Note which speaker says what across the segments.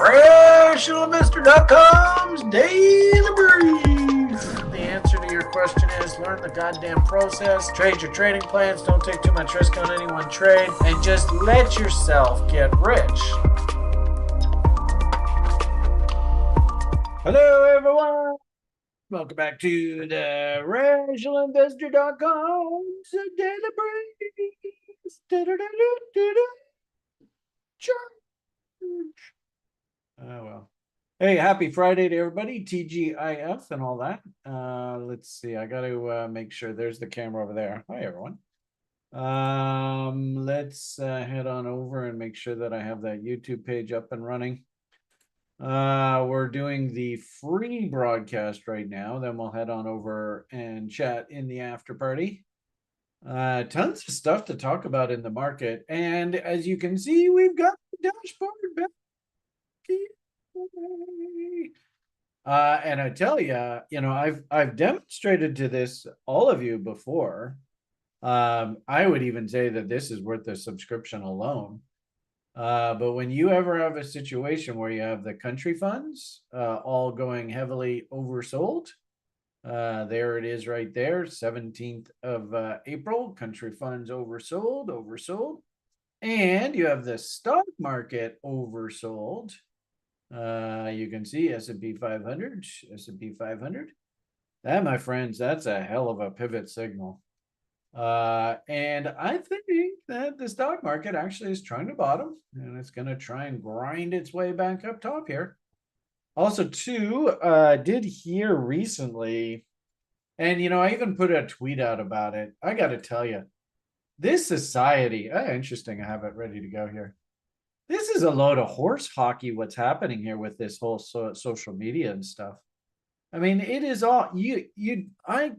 Speaker 1: RationalInvestor.com's Daily Brief. The answer to your question is learn the goddamn process, trade your trading plans, don't take too much risk on any one trade, and just let yourself get rich. Hello, everyone. Welcome back to the RationalInvestor.com's Daily Brief. Oh, well. Hey, happy Friday to everybody, TGIF and all that. Let's see, I got to make sure there's the camera over there. Hi, everyone. Let's head on over and make sure that I have that YouTube page up and running. We're doing the free broadcast right now. Then we'll head on over and chat in the after party. Tons of stuff to talk about in the market. And as you can see, we've got the dashboard back. And I tell you, I've demonstrated to this all of you before. I would even say that this is worth the subscription alone. But when you ever have a situation where you have the country funds all going heavily oversold, there it is right there, 17th of April, country funds oversold, and you have the stock market oversold. You can see S&P 500. That, my friends, that's a hell of a pivot signal. And I think that the stock market actually is trying to bottom, and it's going to try and grind its way back up top here. Also, too, did hear recently, and I even put a tweet out about it. I got to tell you, this society, interesting. I have it ready to go here. This is a load of horse hockey, what's happening here with this whole social media and stuff. I mean, it is all I'm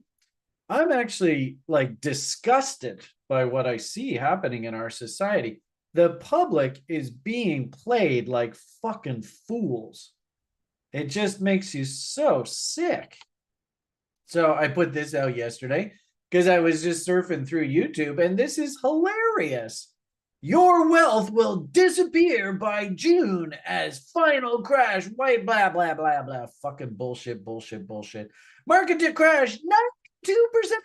Speaker 1: actually like disgusted by what I see happening in our society. The public is being played like fucking fools. It just makes you so sick. So I put this out yesterday because I was just surfing through YouTube, and this is hilarious. Your wealth will disappear by June as final crash. White blah blah blah blah. Fucking bullshit. Market to crash 92%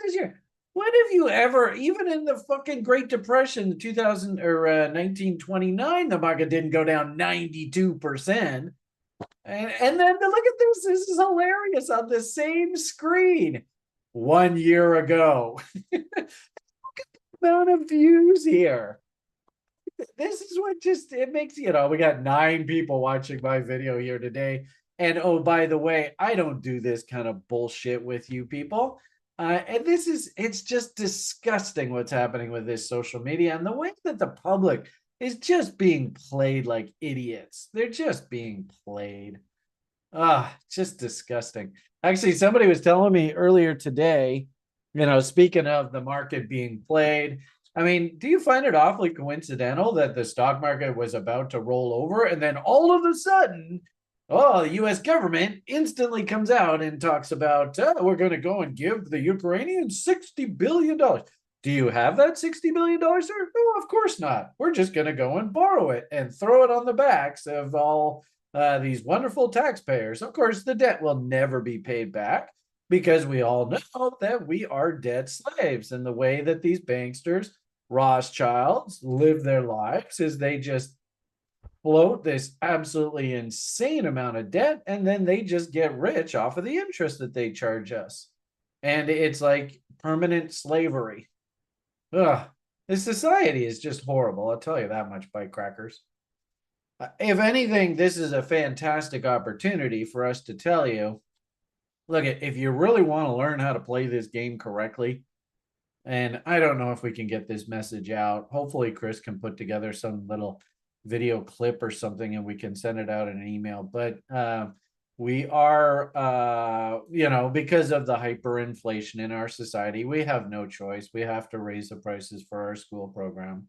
Speaker 1: this year. When have you ever, even in the fucking Great Depression, 2000 or 1929, the market didn't go down 92%. And then look at this. This is hilarious on the same screen 1 year ago. Look at the amount of views here. This is what it makes, we got 9 people watching my video here today. And oh, by the way, I don't do this kind of bullshit with you people. And it's just disgusting what's happening with this social media and the way that the public is just being played like idiots. They're just being played. Just disgusting. Actually, somebody was telling me earlier today, speaking of the market being played, I mean, do you find it awfully coincidental that the stock market was about to roll over and then all of a sudden, the U.S. government instantly comes out and talks about, we're going to go and give the Ukrainians $60 billion. Do you have that $60 billion, sir? No, of course not. We're just going to go and borrow it and throw it on the backs of all these wonderful taxpayers. Of course, the debt will never be paid back because we all know that we are debt slaves. And the way that these banksters, Rothschilds, live their lives is they just float this absolutely insane amount of debt, and then they just get rich off of the interest that they charge us. And it's like permanent slavery. This society is just horrible. I'll tell you that much, bite crackers. If anything, this is a fantastic opportunity for us to tell you, look, if you really want to learn how to play this game correctly, and I don't know if we can get this message out. Hopefully Chris can put together some little video clip or something and we can send it out in an email. But we are, because of the hyperinflation in our society, we have no choice. We have to raise the prices for our school program.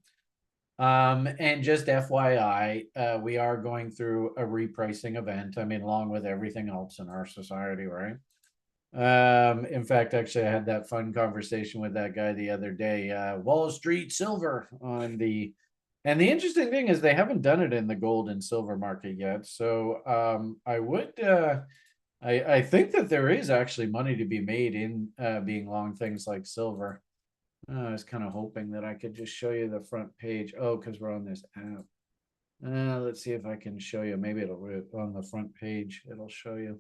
Speaker 1: And just FYI, we are going through a repricing event. I mean, along with everything else in our society, right? In fact, actually, I had that fun conversation with that guy the other day, Wall Street Silver on the And the interesting thing is they haven't done it in the gold and silver market yet. So I would I think that there is actually money to be made in being long things like silver. I was kind of hoping that I could just show you the front page. Oh, because we're on this app. Let's see if I can show you. Maybe it'll on the front page. It'll show you.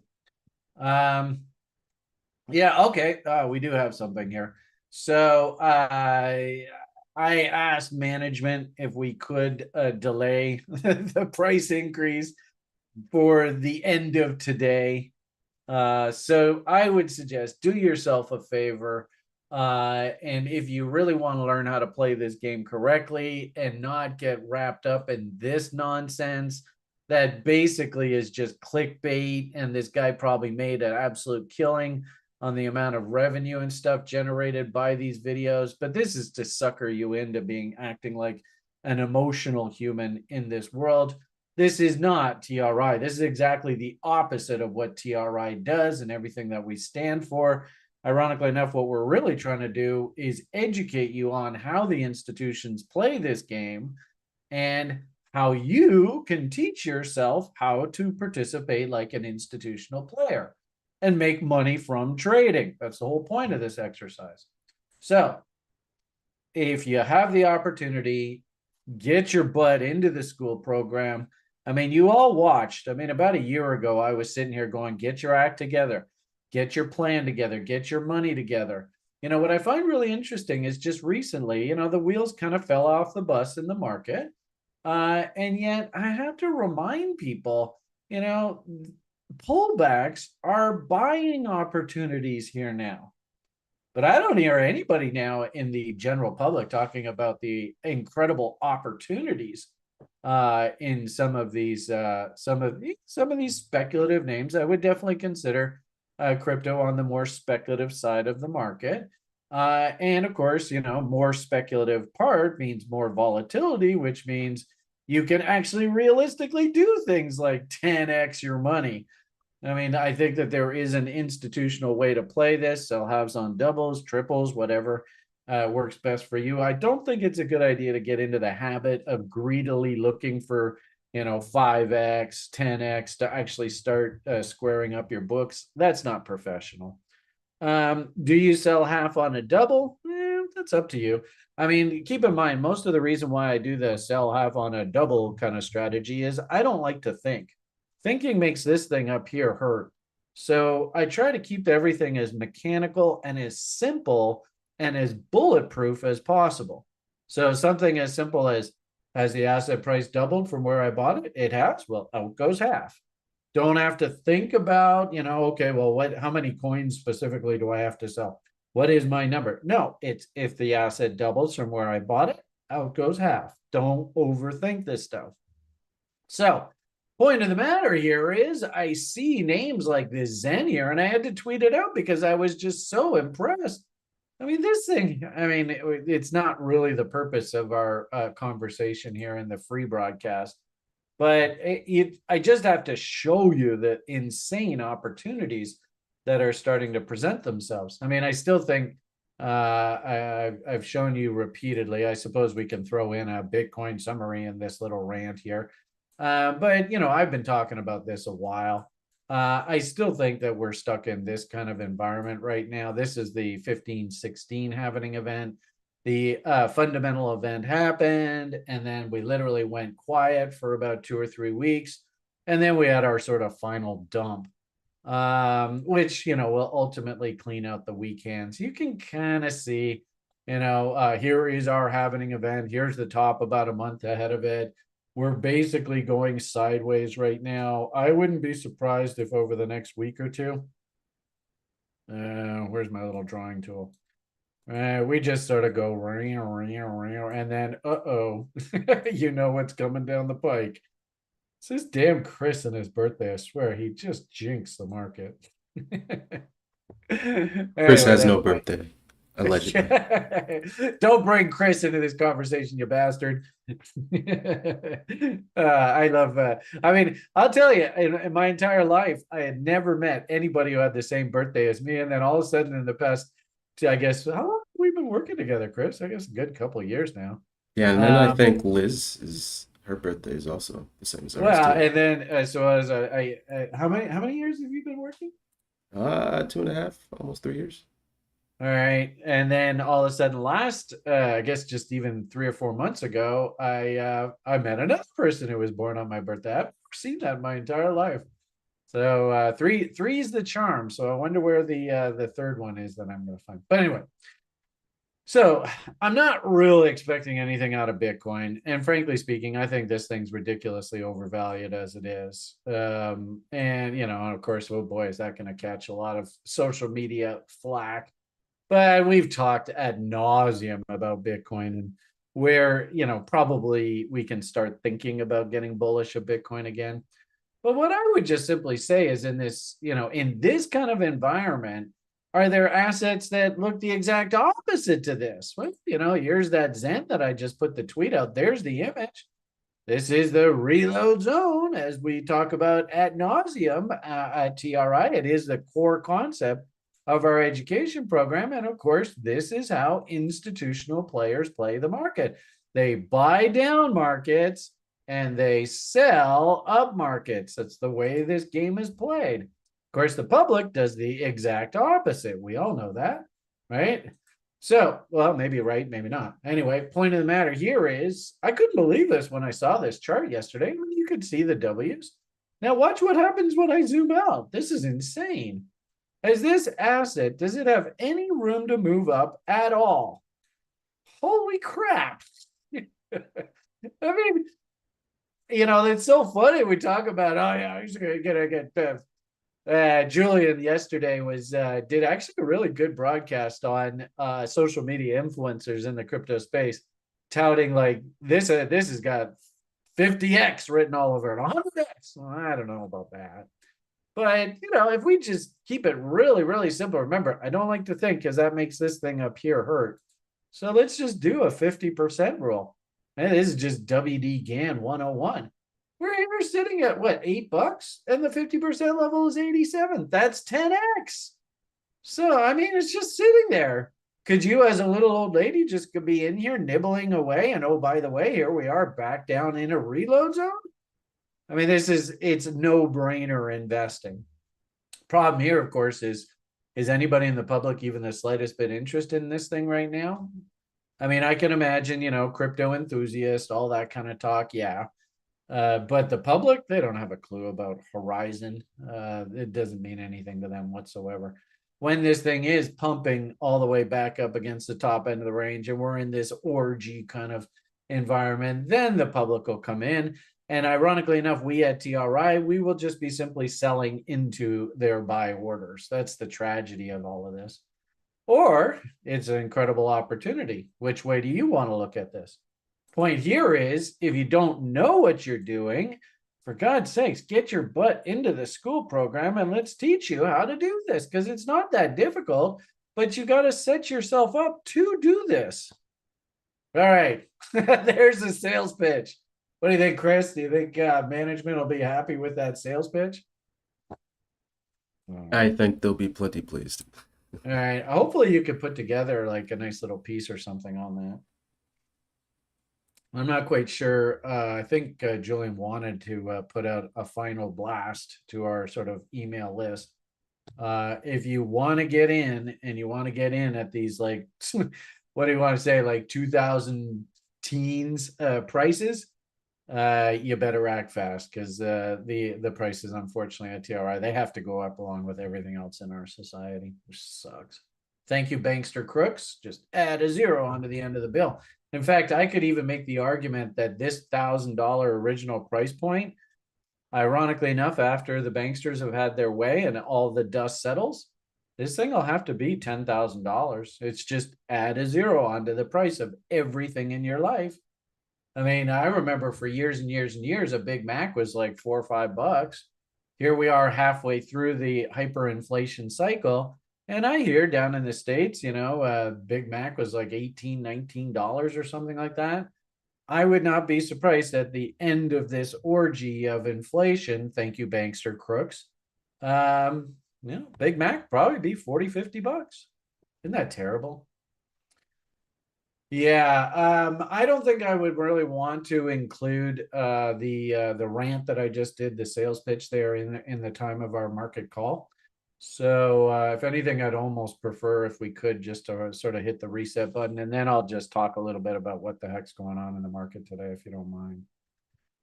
Speaker 1: Yeah, okay. We do have something here. So I asked management if we could delay the price increase for the end of today. So I would suggest do yourself a favor. And if you really want to learn how to play this game correctly and not get wrapped up in this nonsense that basically is just clickbait, and this guy probably made an absolute killing on the amount of revenue and stuff generated by these videos, but this is to sucker you into being acting like an emotional human in this world. This is not TRI. This is exactly the opposite of what TRI does and everything that we stand for. Ironically enough, what we're really trying to do is educate you on how the institutions play this game and how you can teach yourself how to participate like an institutional player and make money from trading. That's the whole point of this exercise. So if you have the opportunity, get your butt into the school program. I mean, you all watched. I mean, about a year ago, I was sitting here going, get your act together, get your plan together, get your money together. You know, what I find really interesting is just recently, the wheels kind of fell off the bus in the market. And yet I have to remind people, pullbacks are buying opportunities here now. But I don't hear anybody now in the general public talking about the incredible opportunities in some of these speculative names. I would definitely consider crypto on the more speculative side of the market. And of course, more speculative part means more volatility, which means you can actually realistically do things like 10x your money. I mean, I think that there is an institutional way to play this. Sell halves on doubles, triples, whatever works best for you. I don't think it's a good idea to get into the habit of greedily looking for, 5x, 10x to actually start squaring up your books. That's not professional. Do you sell half on a double? That's up to you. I mean, keep in mind, most of the reason why I do the sell half on a double kind of strategy is I don't like to think. Thinking makes this thing up here hurt. So I try to keep everything as mechanical and as simple and as bulletproof as possible. So something as simple as, has the asset price doubled from where I bought it? It has. Well, out goes half. Don't have to think about, okay, well, how many coins specifically do I have to sell? What is my number? No, it's if the asset doubles from where I bought it, out goes half. Don't overthink this stuff. So, point of the matter here is I see names like this Zen here, and I had to tweet it out because I was just so impressed. I mean, this thing, it's not really the purpose of our conversation here in the free broadcast, but I just have to show you the insane opportunities that are starting to present themselves. I mean, I still think I've shown you repeatedly. I suppose we can throw in a Bitcoin summary in this little rant here. But, I've been talking about this a while. I still think that we're stuck in this kind of environment right now. This is the 15-16 halvening event. The fundamental event happened, and then we literally went quiet for about 2 or 3 weeks. And then we had our sort of final dump, which, will ultimately clean out the weak hands. You can kind of see, here is our halvening event. Here's the top about a month ahead of it. We're basically going sideways right now. I wouldn't be surprised if over the next week or two, where's my little drawing tool? We just sort of go, and then, you know what's coming down the pike. It's this damn Chris and his birthday. I swear, he just jinxed the market.
Speaker 2: Chris has no birthday, allegedly.
Speaker 1: Don't bring Chris into this conversation, you bastard. I love, I'll tell you, in my entire life, I had never met anybody who had the same birthday as me. And then all of a sudden in the past, I guess, how long have we been working together, Chris? I guess a good couple of years now.
Speaker 2: Yeah, and then I
Speaker 1: Um,
Speaker 2: think Liz is her birthday is also the same as ours
Speaker 1: well,
Speaker 2: too.
Speaker 1: and then so as how many years have you been working?
Speaker 2: 2.5, almost 3 years.
Speaker 1: All right. And then all of a sudden last I guess just even 3 or 4 months ago, I met another person who was born on my birthday. I've never seen that in my entire life. So three is the charm. So I wonder where the third one is that I'm gonna find. But anyway, so I'm not really expecting anything out of Bitcoin. And frankly speaking, I think this thing's ridiculously overvalued as it is. And of course, oh boy, is that going to catch a lot of social media flack. But we've talked ad nauseum about Bitcoin and where, probably we can start thinking about getting bullish of Bitcoin again. But what I would just simply say is in this kind of environment, are there assets that look the exact opposite to this? Well, here's that Zen that I just put the tweet out. There's the image. This is the reload zone, as we talk about ad nauseum at TRI. It is the core concept of our education program. And of course, this is how institutional players play the market. They buy down markets and they sell up markets. That's the way this game is played. Of course, the public does the exact opposite. We all know that, right? So, well, maybe right, maybe not. Anyway, point of the matter here is I couldn't believe this when I saw this chart yesterday. You could see the W's. Now, watch what happens when I zoom out. This is insane. As this asset, does it have any room to move up at all? Holy crap. I mean, it's so funny. We talk about, oh, yeah, he's going to get Julian yesterday did actually a really good broadcast on social media influencers in the crypto space, touting like this has got 50x written all over it, 100x. Well, I don't know about that, but if we just keep it really, really simple. Remember, I don't like to think because that makes this thing up here hurt. So let's just do a 50% rule. And this is just WD GAN 101. We're here sitting at what, $8? And the 50% level is 87. That's 10x. So, I mean, it's just sitting there. Could you, as a little old lady, just be in here nibbling away? And oh, by the way, here we are back down in a reload zone. I mean, it's no brainer investing. Problem here, of course, is anybody in the public even the slightest bit interested in this thing right now? I mean, I can imagine, crypto enthusiast, all that kind of talk. Yeah. But the public, they don't have a clue about Horizon. It doesn't mean anything to them whatsoever. When this thing is pumping all the way back up against the top end of the range and we're in this orgy kind of environment, then the public will come in. And ironically enough, we at TRI, we will just be simply selling into their buy orders. That's the tragedy of all of this. Or it's an incredible opportunity. Which way do you want to look at this? Point here is if you don't know what you're doing, for God's sakes, get your butt into the school program and let's teach you how to do this because it's not that difficult, but you got to set yourself up to do this. All right, there's the sales pitch. What do you think, Chris? Do you think management will be happy with that sales pitch?
Speaker 2: I think they'll be plenty pleased.
Speaker 1: All right, hopefully you could put together like a nice little piece or something on that. I'm not quite sure. I think Julian wanted to put out a final blast to our sort of email list. If you want to get in and you want to get in at these like, what do you want to say, like 2000 teens prices, you better act fast because the prices, unfortunately, at TRI, they have to go up along with everything else in our society, which sucks. Thank you, bankster crooks. Just add a zero onto the end of the bill. In fact, I could even make the argument that this $1,000 original price point, ironically enough, after the banksters have had their way and all the dust settles, this thing will have to be $10,000. It's just add a zero onto the price of everything in your life. I mean, I remember for years and years and years, a Big Mac was like $4 or $5. Here we are halfway through the hyperinflation cycle. And I hear down in the States, Big Mac was like $18, $19 or something like that. I would not be surprised at the end of this orgy of inflation. Thank you, bankster crooks. Big Mac probably be $40, $50. Isn't that terrible? Yeah, I don't think I would really want to include the rant that I just did, the sales pitch there in the time of our market call. So if anything, I'd almost prefer if we could just sort of hit the reset button, and then I'll just talk a little bit about what the heck's going on in the market today, if you don't mind.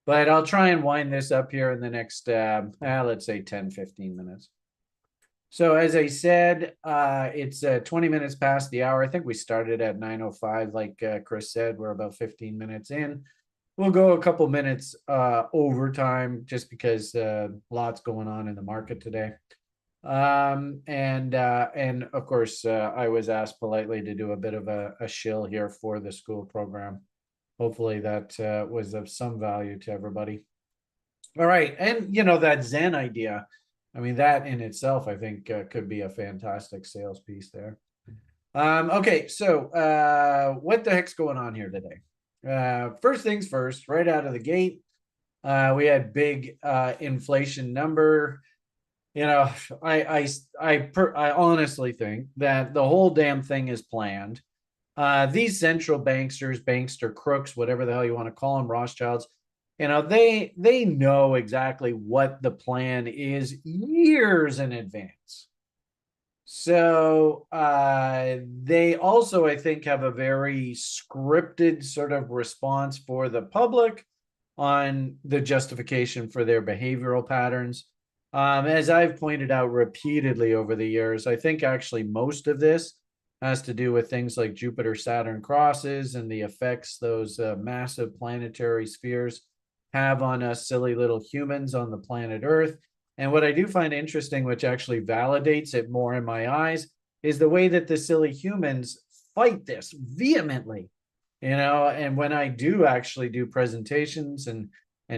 Speaker 1: But I'll try and wind this up here in the next, let's say 10-15 minutes. So as I said, it's 20 minutes past the hour. I think we started at 9:05, like Chris said. We're about 15 minutes in. We'll go a couple minutes overtime just because lots going on in the market today. And of course, I was asked politely to do a bit of a shill here for the school program. Hopefully that was of some value to everybody. All right, and that Zen idea. I mean, that in itself, I think, could be a fantastic sales piece there. Okay, so what the heck's going on here today? First things first, right out of the gate, we had big inflation number. I honestly think that the whole damn thing is planned. These central bankster crooks, whatever the hell you want to call them, Rothschilds, they know exactly what the plan is years in advance. So they also, I think, have a very scripted sort of response for the public on the justification for their behavioral patterns. As I've pointed out repeatedly over the years, I think actually most of this has to do with things like Jupiter-Saturn crosses and the effects those massive planetary spheres have on us silly little humans on the planet Earth. And what I do find interesting, which actually validates it more in my eyes, is the way that the silly humans fight this vehemently. And when I do actually do presentations and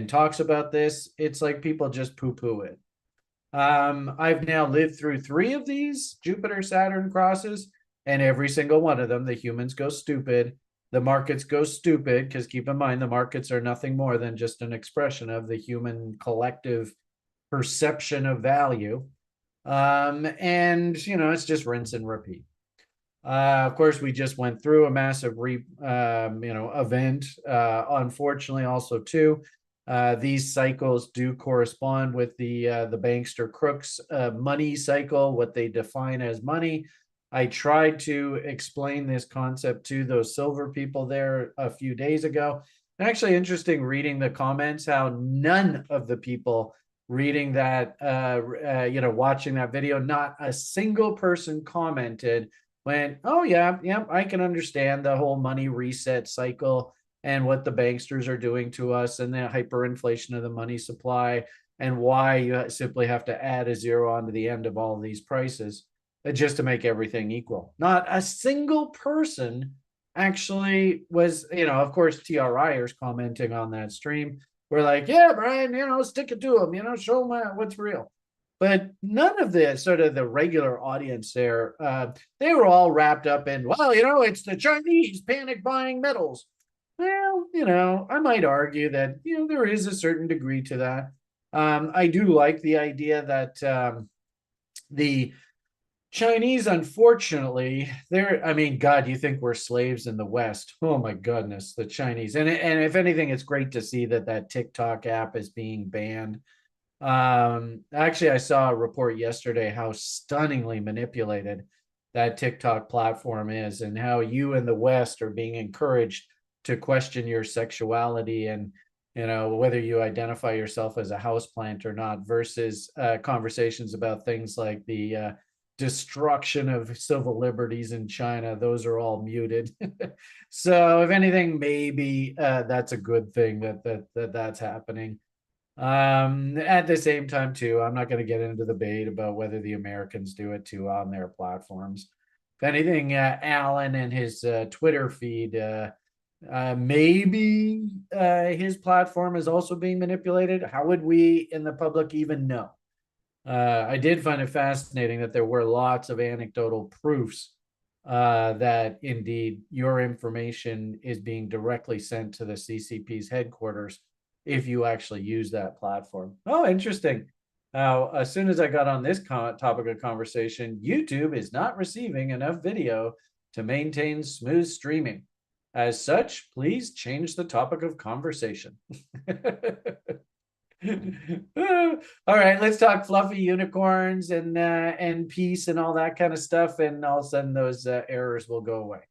Speaker 1: talks about this, it's like people just poo-poo it. I've now lived through 3 of these Jupiter-Saturn crosses, and every single one of them, the humans go stupid, the markets go stupid, because keep in mind, the markets are nothing more than just an expression of the human collective perception of value. And, it's just rinse and repeat. Of course, we just went through a massive event. Unfortunately, also too, these cycles do correspond with the bankster crooks money cycle, what they define as money. I tried to explain this concept to those silver people there a few days ago. Actually, interesting reading the comments, how none of the people reading that, watching that video, not a single person commented, went, oh, yeah, I can understand the whole money reset cycle and what the banksters are doing to us and the hyperinflation of the money supply and why you simply have to add a zero onto the end of all of these prices just to make everything equal. Not a single person actually was, of course, TRIers commenting on that stream were like, yeah, Brian, stick it to them, show them what's real. But none of the sort of the regular audience there, they were all wrapped up in, well, it's the Chinese panic buying metals. Well, I might argue that, there is a certain degree to that. I do like the idea that the Chinese, unfortunately, God, you think we're slaves in the West? Oh my goodness, the Chinese. And if anything, it's great to see that TikTok app is being banned. Actually, I saw a report yesterday how stunningly manipulated that TikTok platform is, and how you in the West are being encouraged to question your sexuality and whether you identify yourself as a houseplant or not, versus conversations about things like the destruction of civil liberties in China. Those are all muted. So if anything, maybe that's a good thing that's happening. At the same time too, I'm not going to get into the debate about whether the Americans do it too on their platforms. If anything, Alan and his Twitter feed, maybe his platform is also being manipulated. How would we in the public even know? I did find it fascinating that there were lots of anecdotal proofs that indeed your information is being directly sent to the CCP's headquarters if you actually use that platform. Oh, interesting. Now, as soon as I got on this topic of conversation, YouTube is not receiving enough video to maintain smooth streaming. As such, please change the topic of conversation. All right, let's talk fluffy unicorns and peace and all that kind of stuff, and all of a sudden those errors will go away.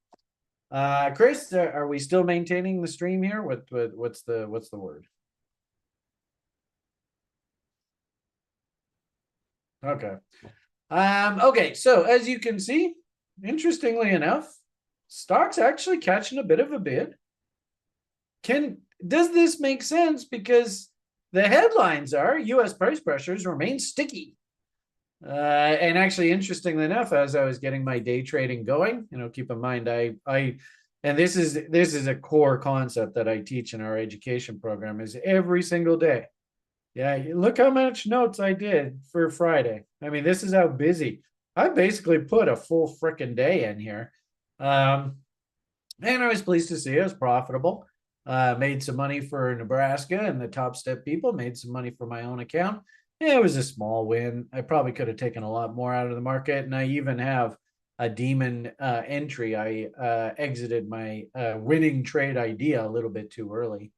Speaker 1: Chris, are we still maintaining the stream here? What's the word? Okay. Okay, so as you can see, interestingly enough, stock's actually catching a bit of a bid. Does this make sense? Because the headlines are US price pressures remain sticky. And actually, interestingly enough, as I was getting my day trading going, keep in mind, and this is a core concept that I teach in our education program, is every single day. Yeah, look how much notes I did for Friday. I mean, this is how busy. I basically put a full frickin' day in here. And I was pleased to see it was profitable. Made some money for Nebraska and the Top Step people, made some money for my own account. Yeah, it was a small win. I probably could have taken a lot more out of the market. And I even have a demon entry. I exited my winning trade idea a little bit too early.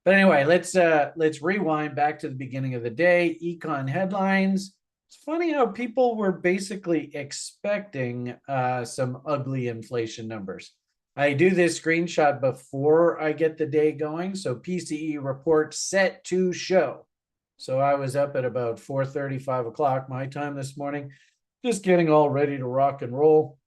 Speaker 1: But anyway, let's rewind back to the beginning of the day. Econ headlines. It's funny how people were basically expecting some ugly inflation numbers. I do this screenshot before I get the day going. So PCE report set to show. So I was up at about 4:30, 5 o'clock my time this morning, just getting all ready to rock and roll.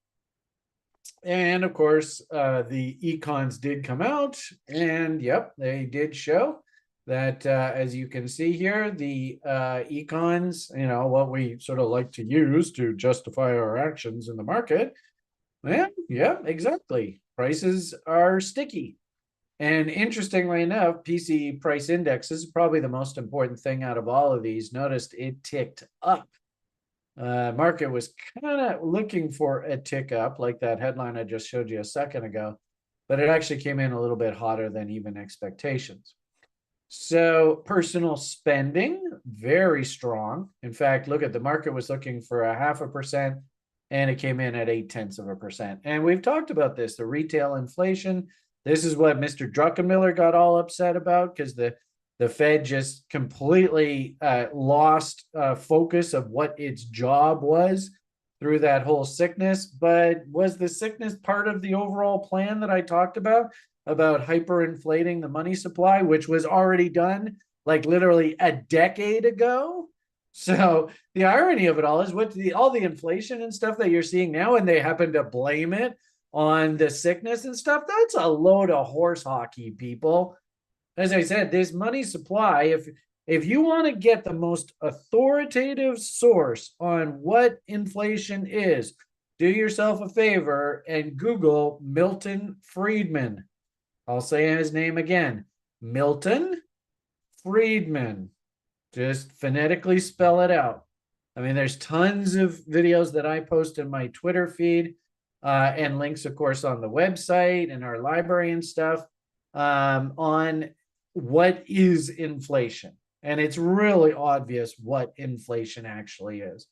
Speaker 1: And of course, the econs did come out, and yep, they did show that, as you can see here, the econs, what we sort of like to use to justify our actions in the market. Yeah, exactly. Prices are sticky. And interestingly enough, PCE price index is probably the most important thing out of all of these. Noticed it ticked up. Market was kind of looking for a tick up, like that headline I just showed you a second ago, but it actually came in a little bit hotter than even expectations. So personal spending, very strong. In fact, look at the market was looking for 0.5%, and it came in at 0.8%. And we've talked about this, the retail inflation. This is what Mr. Druckenmiller got all upset about, because the Fed just completely lost focus of what its job was through that whole sickness. But was the sickness part of the overall plan that I talked about hyperinflating the money supply, which was already done like literally a decade ago? So the irony of it all is all the inflation and stuff that you're seeing now, and they happen to blame it on the sickness and stuff. That's a load of horse hockey, people. As I said, this money supply, if you want to get the most authoritative source on what inflation is, do yourself a favor and Google Milton Friedman. I'll say his name again, Milton Friedman. Just phonetically spell it out. I mean, there's tons of videos that I post in my Twitter feed, and links, of course, on the website and our library and stuff, on what is inflation. And it's really obvious what inflation actually is.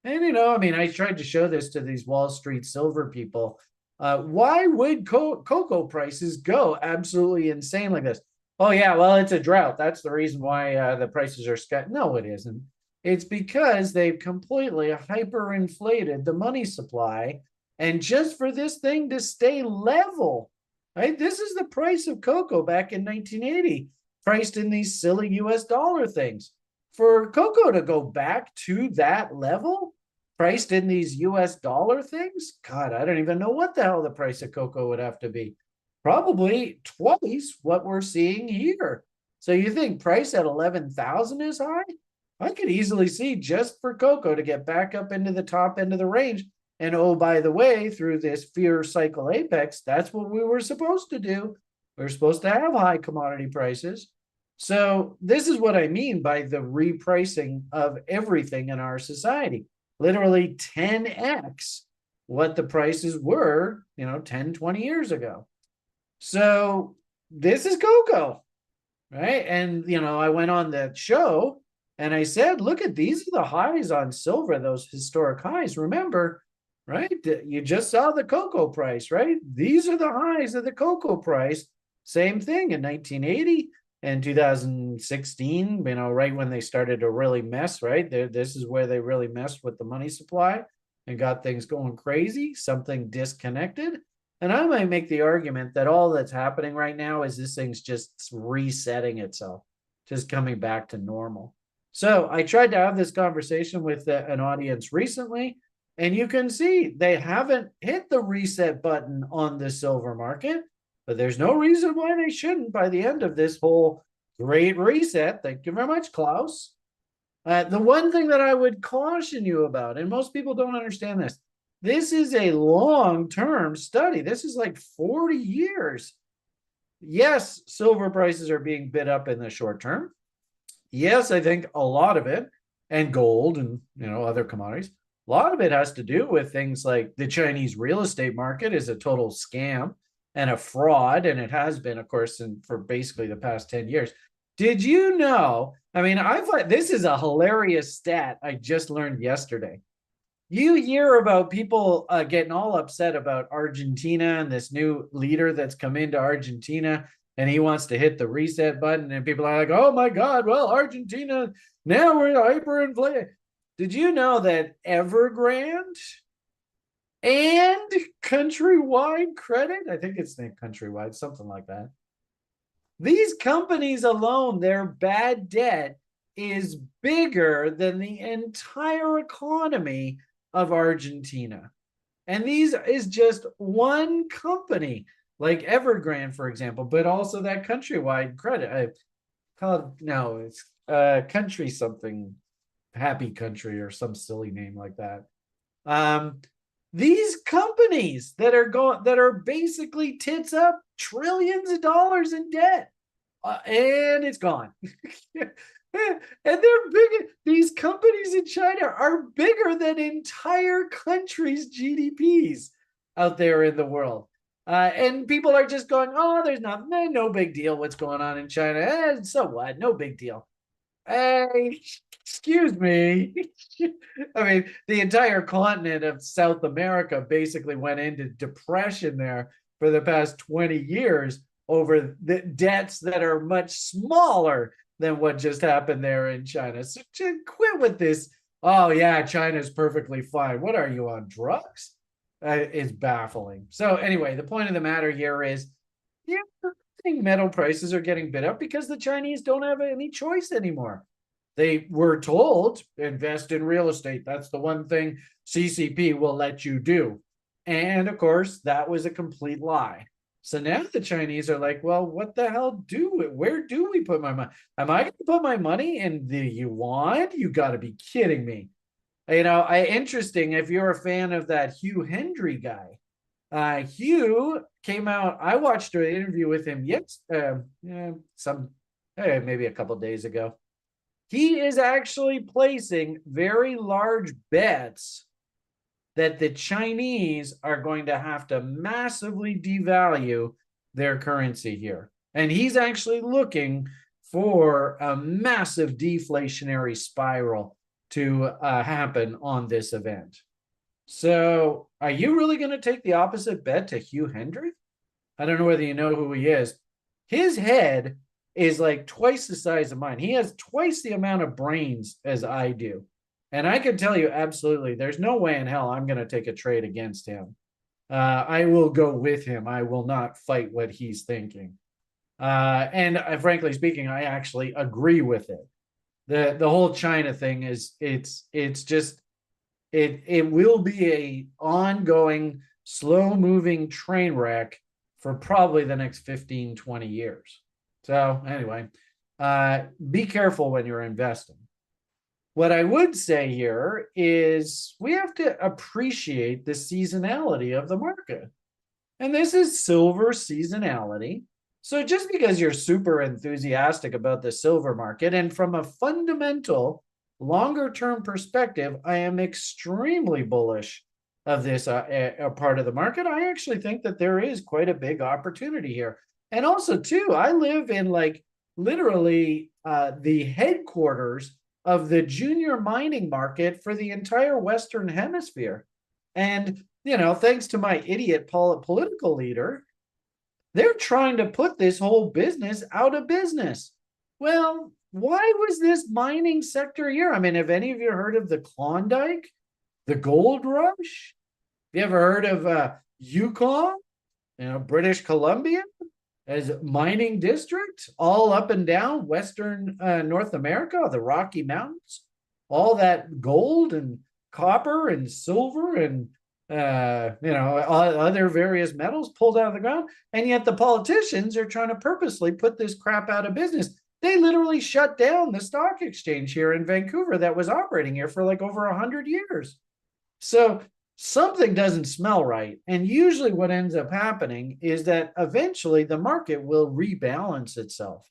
Speaker 1: And, I mean, I tried to show this to these Wall Street silver people. Why would cocoa prices go absolutely insane like this? Oh, yeah, well, it's a drought. That's the reason why the prices are sky. No, it isn't. It's because they've completely hyperinflated the money supply. And just for this thing to stay level, right? This is the price of cocoa back in 1980, priced in these silly US dollar things. For cocoa to go back to that level, priced in these US dollar things, God, I don't even know what the hell the price of cocoa would have to be. Probably twice what we're seeing here. So you think price at 11,000 is high? I could easily see just for cocoa to get back up into the top end of the range. And oh, by the way, through this fear cycle apex, that's what we were supposed to do. We're supposed to have high commodity prices. So this is what I mean by the repricing of everything in our society. Literally 10x what the prices were, 10, 20 years ago. So this is cocoa, right? And, I went on that show and I said, look at these are the highs on silver, those historic highs. Remember, right? You just saw the cocoa price, right? These are the highs of the cocoa price. Same thing in 1980 and 2016, right when they started to really mess, right? This is where they really messed with the money supply and got things going crazy, something disconnected. And I might make the argument that all that's happening right now is this thing's just resetting itself, just coming back to normal. So I tried to have this conversation with an audience recently, and you can see they haven't hit the reset button on the silver market, but there's no reason why they shouldn't by the end of this whole great reset. Thank you very much, Klaus. The one thing that I would caution you about, and most people don't understand this, this is a long-term study. This is like 40 years. Yes, silver prices are being bid up in the short term. Yes, I think a lot of it, and gold and other commodities, a lot of it has to do with things like the Chinese real estate market is a total scam and a fraud, and it has been, of course, for basically the past 10 years. Did you know? I mean, this is a hilarious stat I just learned yesterday. You hear about people getting all upset about Argentina and this new leader that's come into Argentina, and he wants to hit the reset button, and people are like, oh my God, well, Argentina, now we're hyperinflated. Did you know that Evergrande and Countrywide Credit, I think it's named Countrywide, something like that, these companies alone, their bad debt is bigger than the entire economy of Argentina. And these is just one company, like Evergrande, for example, but also that Countrywide Credit. I call no, it's Country something, Happy Country or some silly name like that. These companies that are basically tits up trillions of dollars in debt, and it's gone. And they're big. These companies in China are bigger than entire countries' GDPs out there in the world. And people are just going, oh, there's no big deal what's going on in China. So what? No big deal. Hey, excuse me. I mean, the entire continent of South America basically went into depression there for the past 20 years over the debts that are much smaller than what just happened there in China. So quit with this. Oh, yeah, China's perfectly fine. What are you, on drugs? It's baffling. So anyway, the point of the matter here is, yeah, I think metal prices are getting bid up because the Chinese don't have any choice anymore. They were told, invest in real estate. That's the one thing CCP will let you do. And of course, that was a complete lie. So now the Chinese are like, well, what the hell where do we put my money? Am I going to put my money in the yuan? You got to be kidding me. Interesting, if you're a fan of that Hugh Hendry guy, Hugh came out, I watched an interview with him maybe a couple days ago. He is actually placing very large bets that the Chinese are going to have to massively devalue their currency here. And he's actually looking for a massive deflationary spiral to happen on this event. So are you really going to take the opposite bet to Hugh Hendry? I don't know whether you know who he is. His head is like twice the size of mine. He has twice the amount of brains as I do. And I can tell you absolutely, there's no way in hell I'm going to take a trade against him. I will go with him. I will not fight what he's thinking. And frankly speaking, I actually agree with it. The whole China thing is it's just it will be a ongoing slow moving train wreck for probably the next 15, 20 years. So anyway, be careful when you're investing. What I would say here is we have to appreciate the seasonality of the market. And this is silver seasonality. So just because you're super enthusiastic about the silver market, and from a fundamental longer term perspective, I am extremely bullish of this part of the market. I actually think that there is quite a big opportunity here. And also too, I live in like literally the headquarters of the junior mining market for the entire Western Hemisphere. And, thanks to my idiot political leader, they're trying to put this whole business out of business. Well, why was this mining sector here? I mean, have any of you heard of the Klondike, the gold rush? Have you ever heard of Yukon, British Columbia as mining district all up and down Western North America, the Rocky Mountains, all that gold and copper and silver and other various metals pulled out of the ground. And yet the politicians are trying to purposely put this crap out of business. They literally shut down the stock exchange here in Vancouver that was operating here for like over 100 years. So something doesn't smell right. And usually what ends up happening is that eventually the market will rebalance itself.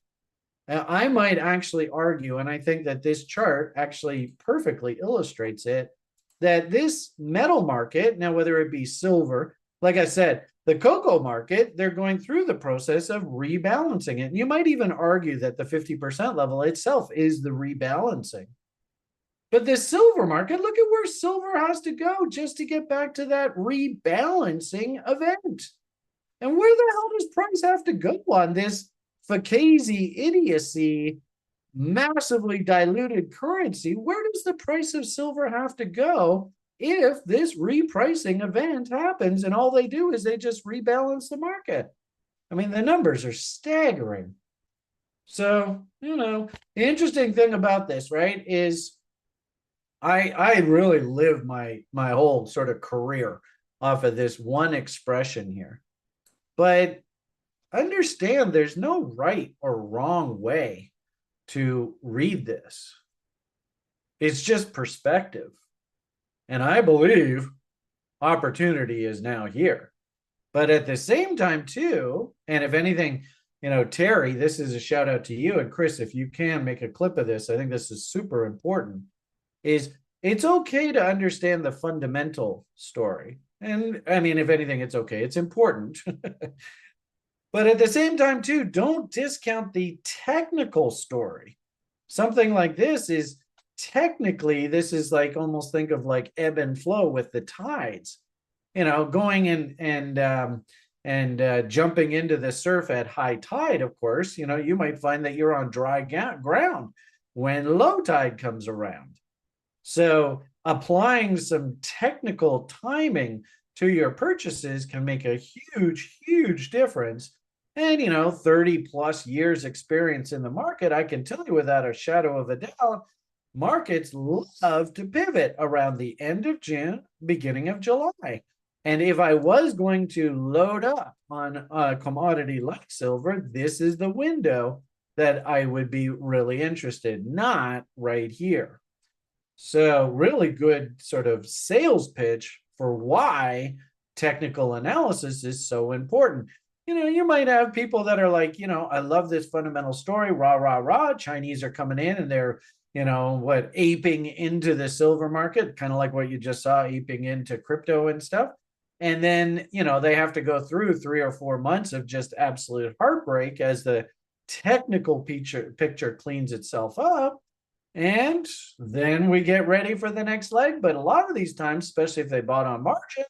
Speaker 1: I might actually argue, and I think that this chart actually perfectly illustrates it, that this metal market, now whether it be silver, like I said, the cocoa market, they're going through the process of rebalancing it. And you might even argue that the 50% level itself is the rebalancing. But this silver market, look at where silver has to go just to get back to that rebalancing event. And where the hell does price have to go on this Fugazi idiocy, massively diluted currency? Where does the price of silver have to go if this repricing event happens and all they do is they just rebalance the market? I mean, the numbers are staggering. So, the interesting thing about this, right, is I really live my whole sort of career off of this one expression here. But understand there's no right or wrong way to read this. It's just perspective. And I believe opportunity is now here. But at the same time, too, and if anything, Terry, this is a shout out to you. And Chris, if you can make a clip of this, I think this is super important, is it's okay to understand the fundamental story. And I mean, if anything, it's okay. It's important. But at the same time, too, don't discount the technical story. Something like this is technically, this is like almost think of like ebb and flow with the tides, going and jumping into the surf at high tide. Of course, you might find that you're on dry ground when low tide comes around. So applying some technical timing to your purchases can make a huge, huge difference. And, 30 plus years experience in the market, I can tell you without a shadow of a doubt, markets love to pivot around the end of June, beginning of July. And if I was going to load up on a commodity like silver, this is the window that I would be really interested, not right here. So really good sort of sales pitch for why technical analysis is so important. You might have people that are like, I love this fundamental story, rah, rah, rah. Chinese are coming in and they're, aping into the silver market, kind of like what you just saw, aping into crypto and stuff. And then, they have to go through 3 or 4 months of just absolute heartbreak as the technical picture cleans itself up. And then we get ready for the next leg. But a lot of these times, especially if they bought on margin,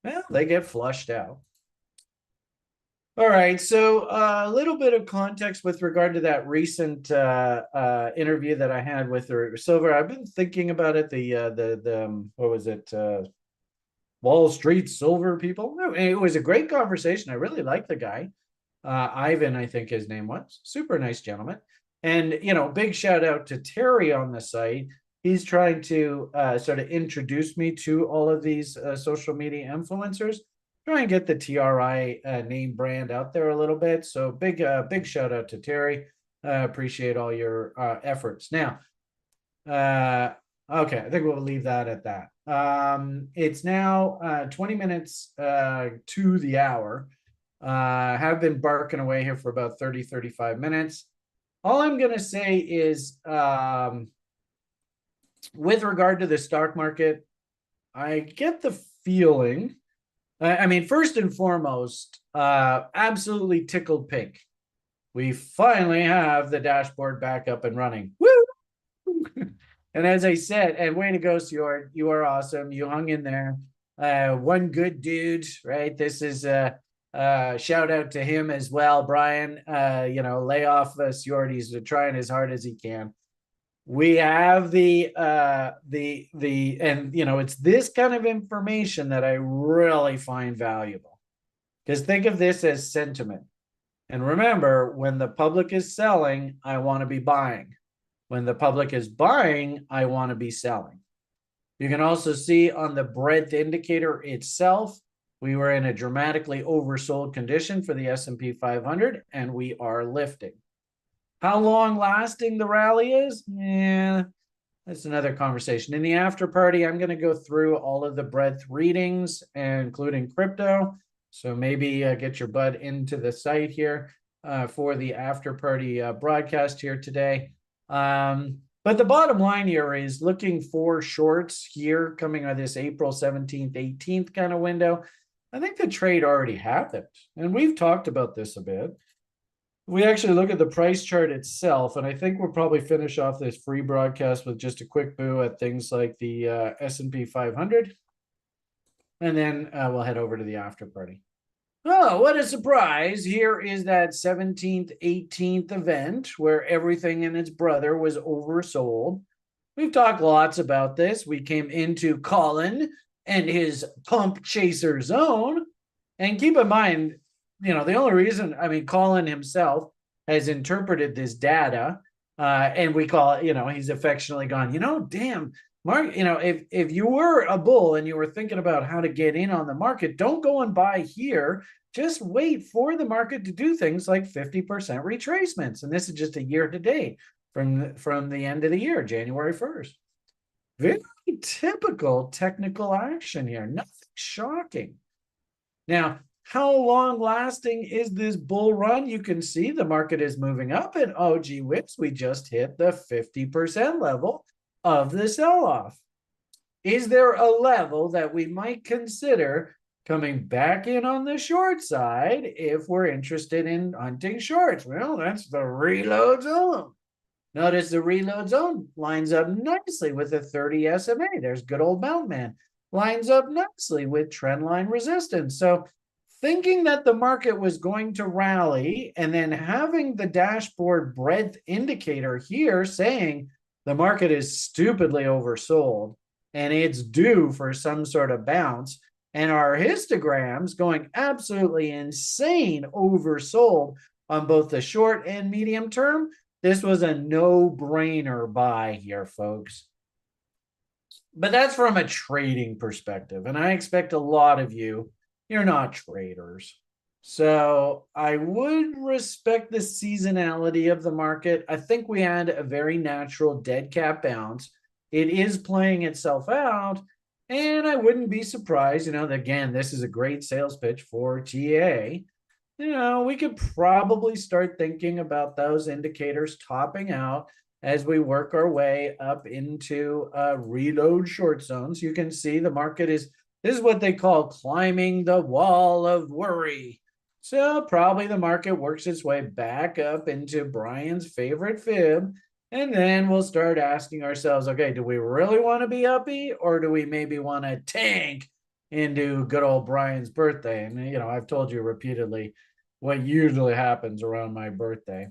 Speaker 1: well, they get flushed out. All right, so a little bit of context with regard to that recent interview that I had with Silver. I've been thinking about it. The what was it? Wall Street Silver people. It was a great conversation. I really liked the guy. Ivan, I think his name was. Super nice gentleman. And, big shout out to Terry on the site. He's trying to sort of introduce me to all of these social media influencers, try and get the TRI name brand out there a little bit. So big shout out to Terry. Appreciate all your efforts. Now, okay, I think we'll leave that at that. It's now 20 minutes to the hour. Have been barking away here for about 30, 35 minutes. All I'm going to say is with regard to the stock market, I get the feeling, I mean, first and foremost, absolutely tickled pink. We finally have the dashboard back up and running. Woo! And as I said, and way to go, Stuart, you are awesome. You hung in there. one good dude, right? This is a shout out to him as well, Brian. Lay off Swordy's trying as hard as he can. We have it's this kind of information that I really find valuable, because think of this as sentiment. And remember, when the public is selling, I want to be buying. When the public is buying, I want to be selling. You can also see on the breadth indicator itself, we were in a dramatically oversold condition for the S&P 500, and we are lifting. How long lasting the rally is? Yeah, that's another conversation. In the after party, I'm going to go through all of the breadth readings, including crypto. So maybe get your butt into the site here for the after party broadcast here today. But the bottom line here is looking for shorts here coming out of this April 17th, 18th kind of window. I think the trade already happened, and we've talked about this a bit. We actually look at the price chart itself, and I think we'll probably finish off this free broadcast with just a quick boo at things like the S&P 500. And then we'll head over to the after party. Oh, what a surprise. Here is that 17th, 18th event where everything and its brother was oversold. We've talked lots about this. We came into Colin and his pump chaser zone. And keep in mind, the only reason, Colin himself has interpreted this data, and we call it, he's affectionately gone, damn, Mark, if you were a bull and you were thinking about how to get in on the market, don't go and buy here. Just wait for the market to do things like 50% retracements. And this is just a year to date from the end of the year, January 1st. Very typical technical action here. Nothing shocking. Now, how long lasting is this bull run? You can see the market is moving up, and oh, gee whiz, we just hit the 50% level of the sell-off. Is there a level that we might consider coming back in on the short side if we're interested in hunting shorts? Well, that's the reload zone. Notice the reload zone lines up nicely with a 30 SMA. There's good old Mountain Man. Lines up nicely with trendline resistance. So thinking that the market was going to rally and then having the dashboard breadth indicator here saying the market is stupidly oversold and it's due for some sort of bounce, and our histograms going absolutely insane oversold on both the short and medium term, this was a no-brainer buy here, folks. But that's from a trading perspective, and I expect a lot of you're not traders. So I would respect the seasonality of the market. I think we had a very natural dead cat bounce. It is playing itself out, and I wouldn't be surprised, that again, this is a great sales pitch for TA. We could probably start thinking about those indicators topping out as we work our way up into reload short zones. You can see the market this is what they call climbing the wall of worry. So probably the market works its way back up into Brian's favorite fib. And then we'll start asking ourselves, okay, do we really want to be uppy, or do we maybe want to tank into good old Brian's birthday? And, I've told you repeatedly what usually happens around my birthday.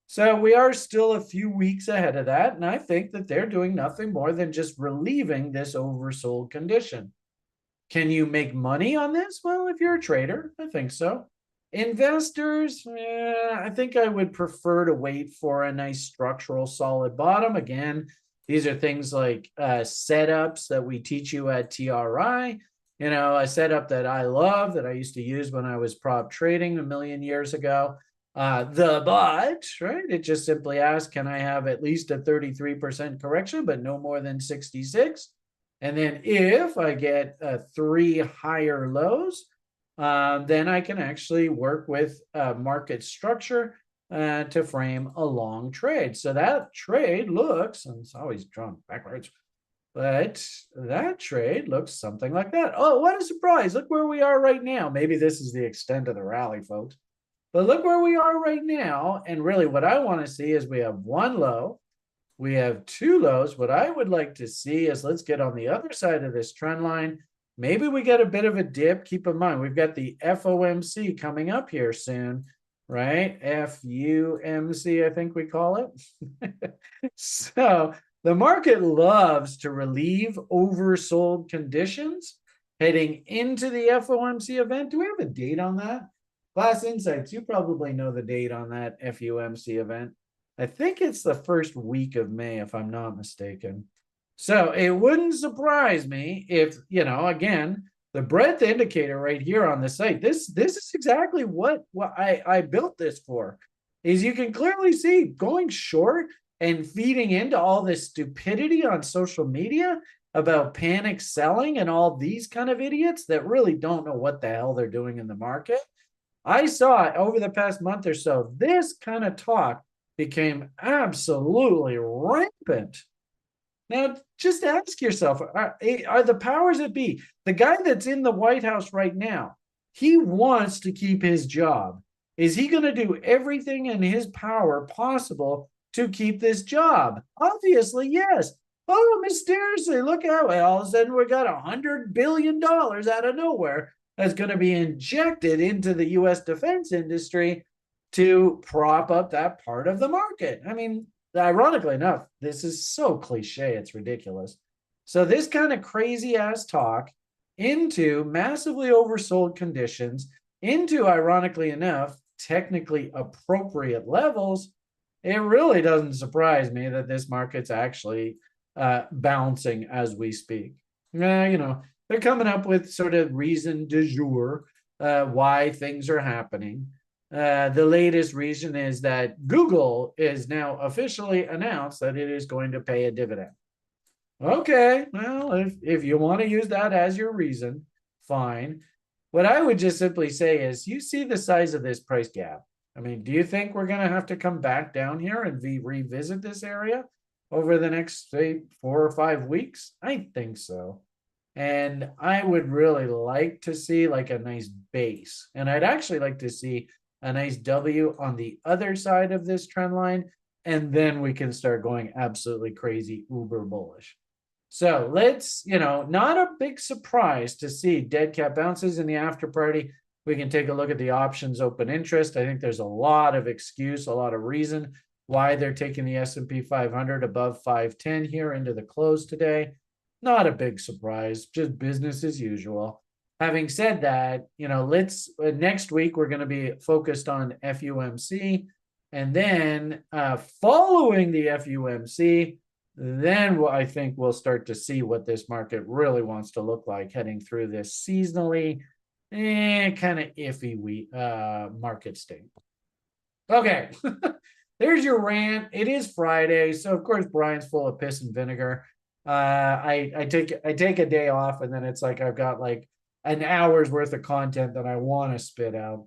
Speaker 1: So we are still a few weeks ahead of that. And I think that they're doing nothing more than just relieving this oversold condition. Can you make money on this? Well, if you're a trader, I think so. Investors, I think I would prefer to wait for a nice structural solid bottom. Again, these are things like setups that we teach you at TRI. A setup that I love, that I used to use when I was prop trading a million years ago. The but, right? It just simply asks, can I have at least a 33% correction, but no more than 66? And then if I get 3 higher lows, then I can actually work with market structure to frame a long trade. So that trade looks, and it's always drawn backwards, but that trade looks something like that. Oh, what a surprise. Look where we are right now. Maybe this is the extent of the rally, folks. But look where we are right now. And really what I want to see is we have 1 low. We have 2 lows. What I would like to see is let's get on the other side of this trend line Maybe we get a bit of a dip. Keep in mind, we've got the FOMC coming up here soon, right? FUMC, I think we call it. So the market loves to relieve oversold conditions heading into the FOMC event. Do we have a date on that? Class Insights, you probably know the date on that FUMC event. I think it's the first week of May, if I'm not mistaken. So it wouldn't surprise me if, again, the breadth indicator right here on the site, this is exactly what I built this for, is you can clearly see going short and feeding into all this stupidity on social media about panic selling and all these kind of idiots that really don't know what the hell they're doing in the market. I saw it over the past month or so. This kind of talk became absolutely rampant. Now, just ask yourself, are the powers that be, the guy that's in the White House right now, he wants to keep his job. Is he going to do everything in his power possible to keep this job? Obviously, yes. Oh, mysteriously, look out. All of a sudden, we got $100 billion out of nowhere that's going to be injected into the U.S. defense industry to prop up that part of the market. I mean, ironically enough, this is so cliche, it's ridiculous. So this kind of crazy ass talk into massively oversold conditions, into, ironically enough, technically appropriate levels, it really doesn't surprise me that this market's actually bouncing as we speak. They're coming up with sort of reason du jour why things are happening. The latest reason is that Google is now officially announced that it is going to pay a dividend. Okay, well, if you want to use that as your reason, fine. What I would just simply say is, you see the size of this price gap. I mean, do you think we're going to have to come back down here and revisit this area over the next, say, 4 or 5 weeks? I think so. And I would really like to see like a nice base. And I'd actually like to see a nice W on the other side of this trend line. And then we can start going absolutely crazy, uber bullish. So let's, not a big surprise to see dead cat bounces in the after party. We can take a look at the options open interest. I think there's a lot of excuse, a lot of reason why they're taking the S&P 500 above 510 here into the close today. Not a big surprise, just business as usual. Having said that, let's next week we're going to be focused on FUMC, and then following the FUMC, then I think we'll start to see what this market really wants to look like heading through this seasonally kind of iffy market state. Okay, there's your rant. It is Friday, so of course Brian's full of piss and vinegar. I take a day off, and then it's like I've got like an hour's worth of content that I want to spit out.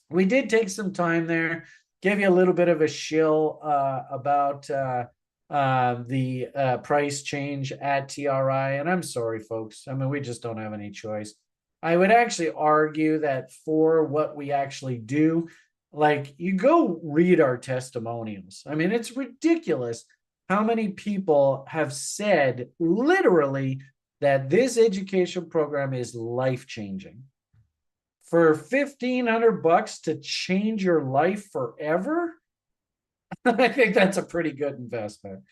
Speaker 1: We did take some time there, give you a little bit of a shill about the price change at TRI, and I'm sorry, folks. I mean, we just don't have any choice. I would actually argue that for what we actually do, like, you go read our testimonials. I mean, it's ridiculous how many people have said literally that this education program is life-changing. For $1,500 to change your life forever, I think that's a pretty good investment.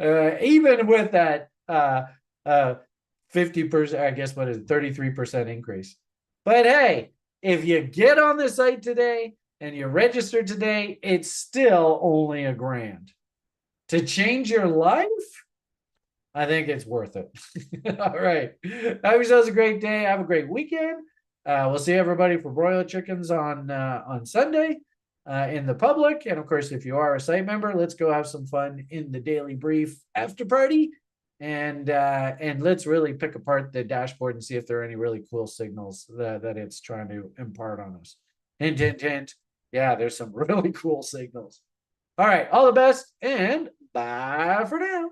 Speaker 1: Even with that 50%, I guess, what is it, 33% increase. But hey, if you get on the site today and you register today, it's still only $1,000. To change your life, I think it's worth it. All right. Have yourselves a great day. Have a great weekend. We'll see everybody for broiler chickens on Sunday in the public. And of course, if you are a site member, let's go have some fun in the daily brief after party. And let's really pick apart the dashboard and see if there are any really cool signals that it's trying to impart on us. Hint, hint, hint. Yeah, there's some really cool signals. All right, all the best, and bye for now.